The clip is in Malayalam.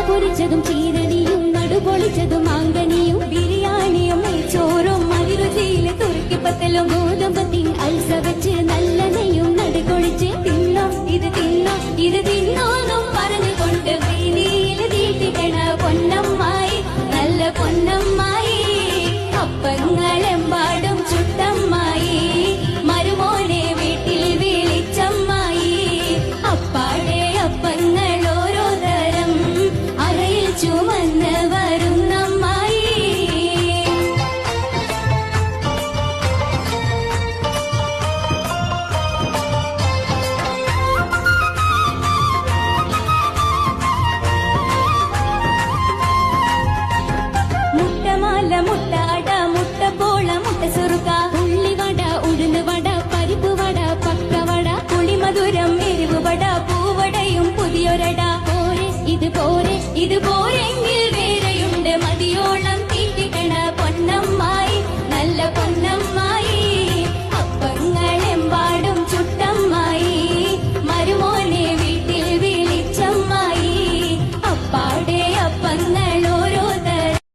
പൊരിച്ചതും ചീരണിയും നടുപൊളിച്ചതും മാങ്കനിയും ബിരിയാണിയും ചോറും മതിരുചിയിലെ തുറുക്കിപ്പത്തലും ഗോതമ്പത്തിൻ അൽസ വെച്ച് നല്ല നെയ്യും നടുകൊഴിച്ച് തിന്നോ ഇത് തിന്നോ ഇത് തിന്നോന്നും പറഞ്ഞുകൊണ്ട് വീതിയിൽ തീട്ടിക്കണ പൊന്നമ്മായി നല്ല പൊന്നമ്മായി അപ്പങ്ങളെമ്പാടും ചുട്ടമ്മായി മരുമോനെ വീട്ടിൽ വിളിച്ചമ്മായി അപ്പാടെ അപ്പങ്ങൾ ഓരോ തരം അറയിൽ ചുമന്ന് വരുന്നമ്മായി മുട്ടമാല മുട്ടാട മുട്ടപ്പോള മുട്ട സുറുക്ക ഉള്ളിവട ഉഴുന്നുവട പരിപ്പ് വട പക്കവട പുളിമധുരം എരിവുവട പൂവടയും പുതിയൊരട പോരെ ഇത് പോരെ ഇത് പോരെ